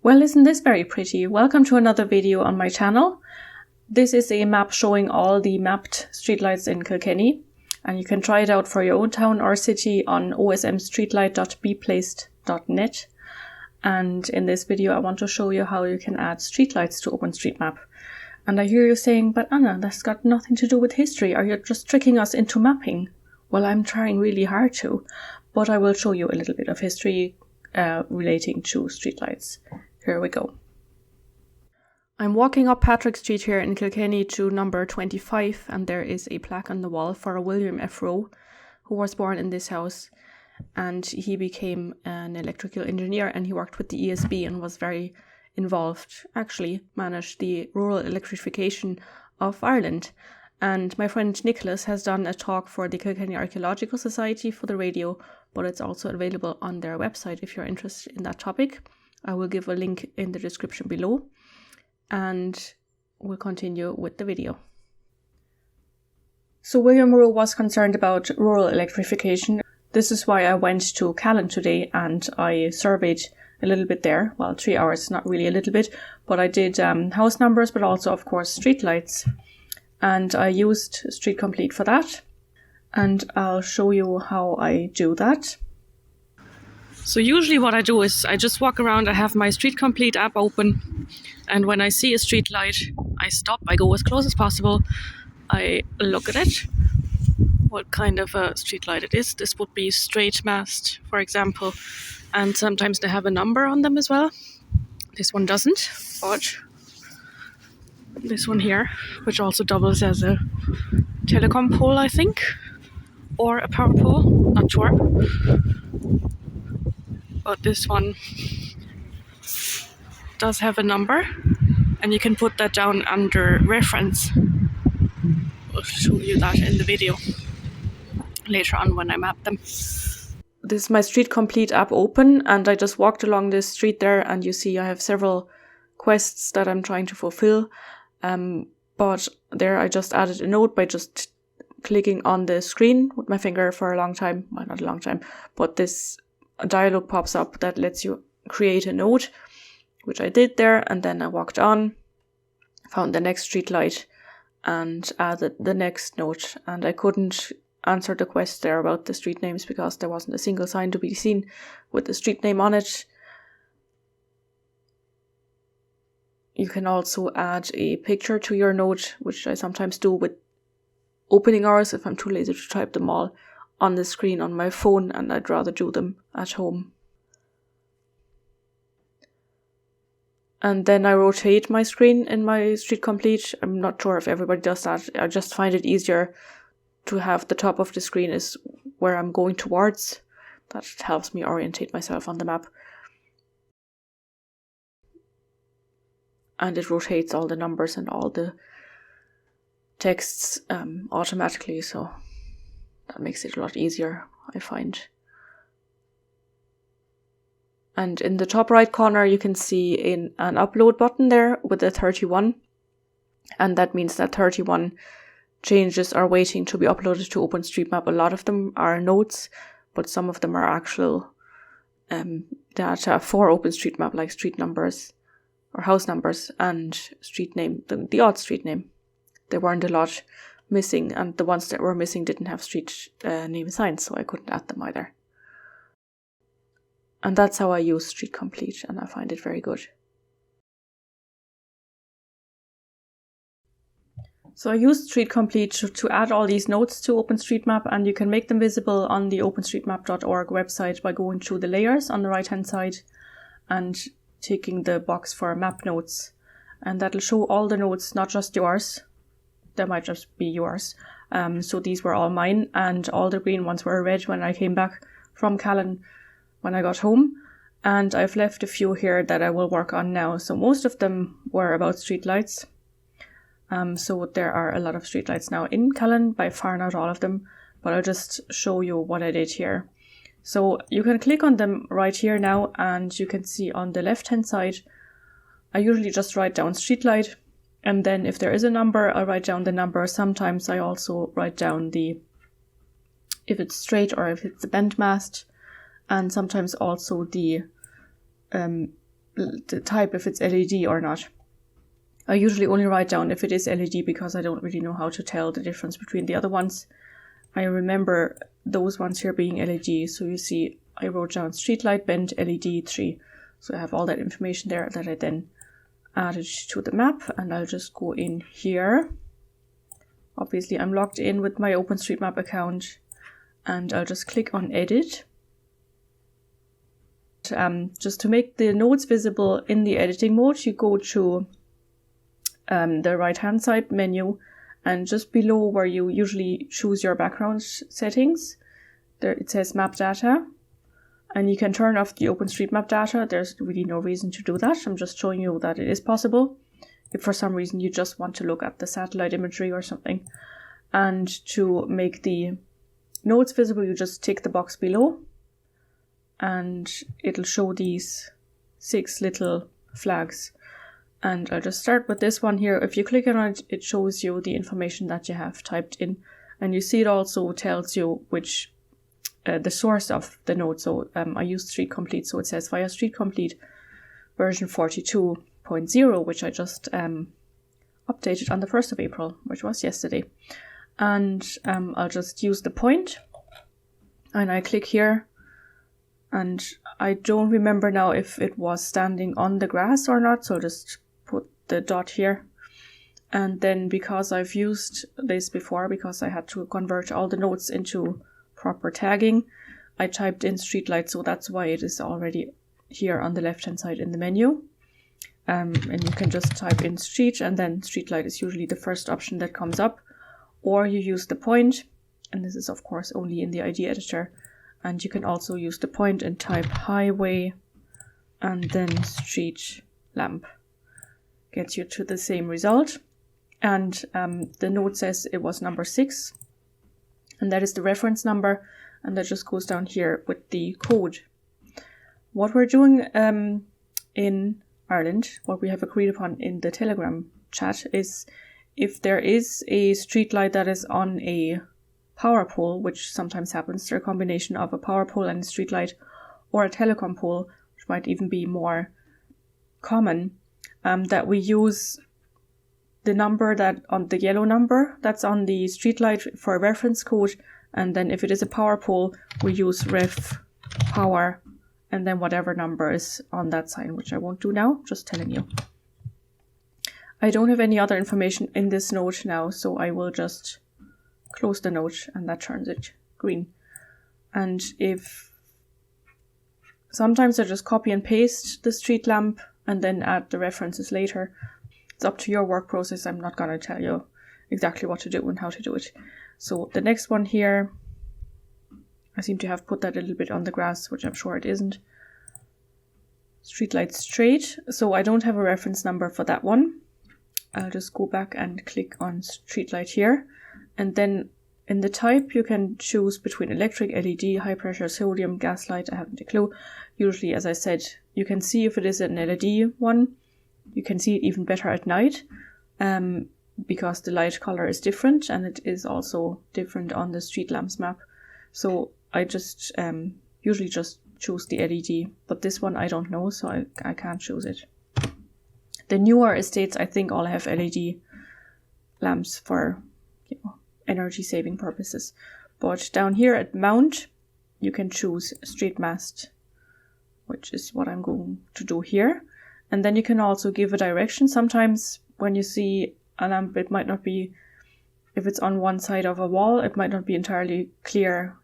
Well, isn't this very pretty? Welcome to another video on my channel. This is a map showing all the mapped streetlights in Kilkenny, and you can try it out for your own town or city on osmstreetlight.beplaced.net. And in this video I want to show you how you can add streetlights to OpenStreetMap. And I hear you saying, but Anna, that's got nothing to do with history. Are you just tricking us into mapping? Well, I'm trying really hard to, but I will show you a little bit of history relating to streetlights. Here we go. I'm walking up Patrick Street here in Kilkenny to number 25, and there is a plaque on the wall for William F. Rowe, who was born in this house, and he became an electrical engineer, and he worked with the ESB and was very involved, actually managed the rural electrification of Ireland. And my friend Nicholas has done a talk for the Kilkenny Archaeological Society for the radio, but it's also available on their website if you're interested in that topic. I will give a link in the description below, and we'll continue with the video. So William Rowe was concerned about rural electrification. This is why I went to Callan today and I surveyed a little bit there. Well, 3 hours, not really a little bit, but I did house numbers, but also, of course, streetlights. And I used Street Complete for that. And I'll show you how I do that. So usually what I do is I just walk around, I have my Street Complete app open, and when I see a street light, I stop, I go as close as possible, I look at it, what kind of a street light it is. This would be straight mast, for example, and sometimes they have a number on them as well. This one doesn't, but this one here, which also doubles as a telecom pole, I think, or a power pole, not sure. But this one does have a number, and you can put that down under reference. I'll show you that in the video later on when I map them. This is my Street Complete app open, and I just walked along this street there, and you see I have several quests that I'm trying to fulfill. But there I just added a note by just clicking on the screen with my finger for a long time. Well, not a long time, but this dialog pops up that lets you create a note, which I did there, and then I walked on, found the next street light, and added the next note. And I couldn't answer the quest there about the street names because there wasn't a single sign to be seen with the street name on it. You can also add a picture to your note, which I sometimes do with opening hours if I'm too lazy to type them all on the screen on my phone, and I'd rather do them at home. And then I rotate my screen in my Street Complete. I'm not sure if everybody does that. I just find it easier to have the top of the screen is where I'm going towards. That helps me orientate myself on the map. And it rotates all the numbers and all the texts automatically, so that makes it a lot easier, I find. And in the top right corner you can see an upload button there with the 31, and that means that 31 changes are waiting to be uploaded to OpenStreetMap. A lot of them are notes, but some of them are actual data for OpenStreetMap, like street numbers or house numbers and street name, the odd street name. There weren't a lot missing, and the ones that were missing didn't have street name signs, so I couldn't add them either. And that's how I use Street Complete, and I find it very good. So I used Street Complete to add all these notes to OpenStreetMap, and you can make them visible on the openstreetmap.org website by going to the layers on the right hand side and taking the box for map notes. And that'll show all the notes, not just yours. They might just be yours. So these were all mine, and all the green ones were red when I came back from Callan when I got home. And I've left a few here that I will work on now. So most of them were about streetlights. So there are a lot of streetlights now in Callan, by far not all of them, but I'll just show you what I did here. So you can click on them right here now, and you can see on the left hand side, I usually just write down streetlight, and then if there is a number, I write down the number. Sometimes I also write down if it's straight or if it's a bent mast, and sometimes also the the type, if it's LED or not. I usually only write down if it is LED because I don't really know how to tell the difference between the other ones. I remember those ones here being LED, so you see I wrote down streetlight bend LED 3. So I have all that information there that I then added to the map, and I'll just go in here. Obviously I'm logged in with my OpenStreetMap account, and I'll just click on edit. Just to make the nodes visible in the editing mode, you go to the right hand side menu, and just below where you usually choose your background settings, there it says map data, and you can turn off the OpenStreetMap data. There's really no reason to do that. I'm just showing you that it is possible if for some reason you just want to look at the satellite imagery or something. And to make the nodes visible, you just tick the box below, and it'll show these 6 little flags. And I'll just start with this one here. If you click on it, it shows you the information that you have typed in, and you see it also tells you which the source of the node. So I used Street Complete, so it says via Street Complete version 42.0, which I just updated on the 1st of April, which was yesterday. And I'll just use the point, and I click here, and I don't remember now if it was standing on the grass or not, so I'll just put the dot here. And then because I've used this before, because I had to convert all the nodes into proper tagging, I typed in streetlight, so that's why it is already here on the left hand side in the menu. And you can just type in street, and then streetlight is usually the first option that comes up, or you use the point, and this is of course only in the ID editor. And you can also use the point and type highway and then street lamp. Gets you to the same result. And the node says it was number 6, and that is the reference number, and that just goes down here with the code. What we're doing in Ireland, what we have agreed upon in the Telegram chat, is if there is a street light that is on a power pole, which sometimes happens, they're a combination of a power pole and a street light, or a telecom pole, which might even be more common, that we use the number that on the yellow number that's on the street light for a reference code, and then if it is a power pole, we use ref power and then whatever number is on that sign, which I won't do now, just telling you. I don't have any other information in this node now, so I will just close the node, and that turns it green. And if sometimes I just copy and paste the street lamp and then add the references later. It's up to your work process. I'm not going to tell you exactly what to do and how to do it. So the next one here, I seem to have put that a little bit on the grass, which I'm sure it isn't. Streetlight straight. So I don't have a reference number for that one. I'll just go back and click on streetlight here. And then in the type, you can choose between electric, LED, high pressure, sodium, gas light. I haven't a clue. Usually, as I said, you can see if it is an LED one. You can see it even better at night because the light color is different, and it is also different on the street lamps map. So I just usually just choose the LED, but this one I don't know, so I can't choose it. The newer estates, I think, all have LED lamps for energy saving purposes. But down here at mount, you can choose street mast, which is what I'm going to do here. And then you can also give a direction. Sometimes when you see a lamp, it might not be, if it's on one side of a wall, it might not be entirely clear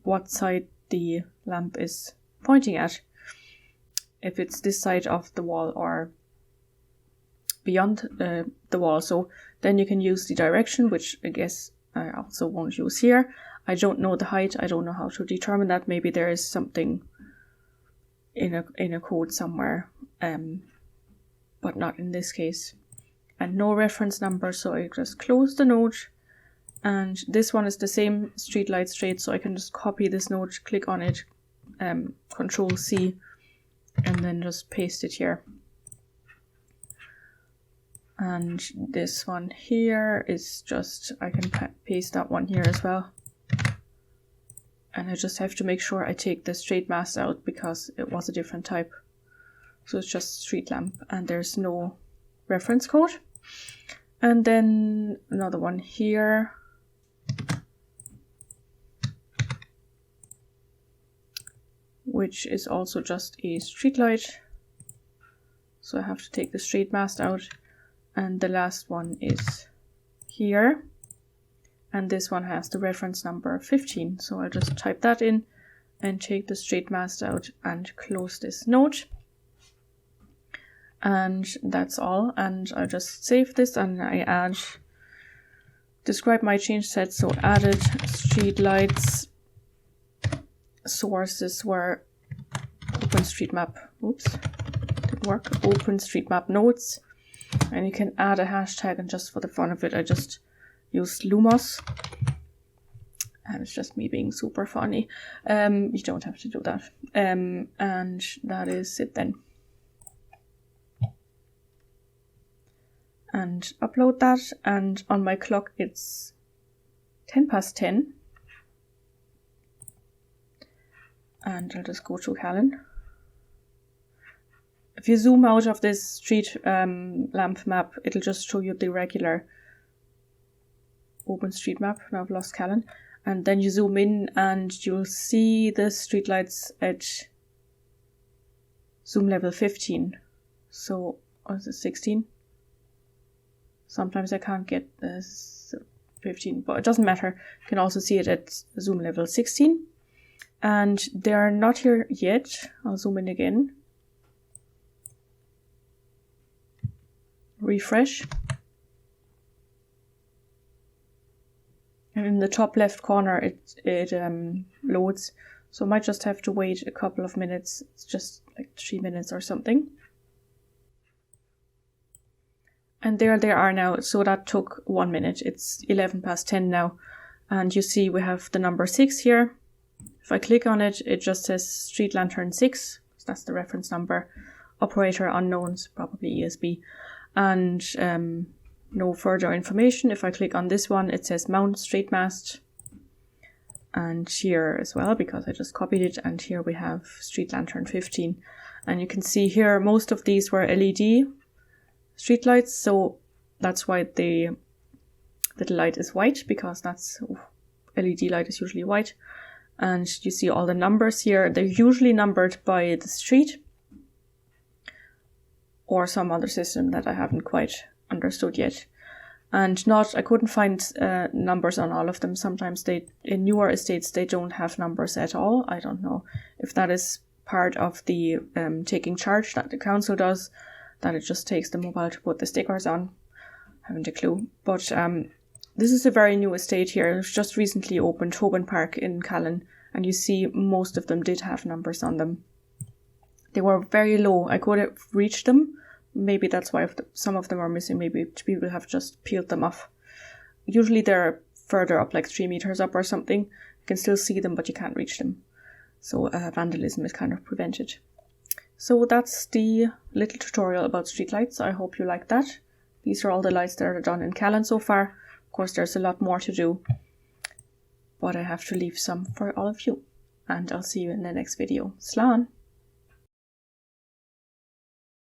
what side the lamp is pointing at. If it's this side of the wall or beyond the wall. So then you can use the direction, which I guess I also won't use here. I don't know the height. I don't know how to determine that. Maybe there is something in a code somewhere, but not in this case. And no reference number, so I just close the node. And this one is the same streetlight straight, so I can just copy this node, click on it, Control C, and then just paste it here. And this one here is just, I can paste that one here as well. And I just have to make sure I take the straight mast out because it was a different type. So it's just street lamp and there's no reference code. And then another one here. Which is also just a street light. So I have to take the street mast out. And the last one is here. And this one has the reference number 15. So I'll just type that in and take the street mast out and close this node. And that's all. And I just save this and I add, describe my change set. So added street lights, sources were OpenStreetMap, oops, didn't work, OpenStreetMap nodes. And you can add a hashtag, and just for the fun of it, I just used Lumos. And it's just me being super funny. You don't have to do that. And that is it then. And upload that, and on my clock it's 10:10. And I'll just go to Callan. If you zoom out of this street lamp map, it'll just show you the regular OpenStreetMap. Now I've lost Callan. And then you zoom in and you'll see the streetlights at zoom level 15. So, or is it 16? Sometimes I can't get this 15, but it doesn't matter. You can also see it at zoom level 16. And they are not here yet. I'll zoom in again. Refresh. And in the top left corner it loads. So I might just have to wait a couple of minutes. It's just like 3 minutes or something. And there they are now. So that took 1 minute. It's 11:10 now. And you see we have the number 6 here. If I click on it, it just says Street Lantern 6. That's the reference number. Operator unknowns, probably ESB. And no further information. If I click on this one, it says Mount Street Mast. And here as well, because I just copied it. And here we have Street Lantern 15. And you can see here, most of these were LED streetlights. So that's why the little light is white, because that's LED light is usually white. And you see all the numbers here. They're usually numbered by the street or some other system that I haven't quite understood yet. And I couldn't find numbers on all of them. Sometimes in newer estates, they don't have numbers at all. I don't know if that is part of the taking charge that the council does, that it just takes the mobile to put the stickers on. I haven't a clue. But this is a very new estate here. It's just recently opened, Tobin Park in Callan, and you see most of them did have numbers on them. They were very low. I could have reached them. Maybe that's why some of them are missing. Maybe people have just peeled them off. Usually they're further up, like 3 meters up or something. You can still see them, but you can't reach them. So vandalism is kind of prevented. So that's the little tutorial about streetlights. I hope you liked that. These are all the lights that are done in Callan so far. Of course, there's a lot more to do, but I have to leave some for all of you. And I'll see you in the next video. Slán!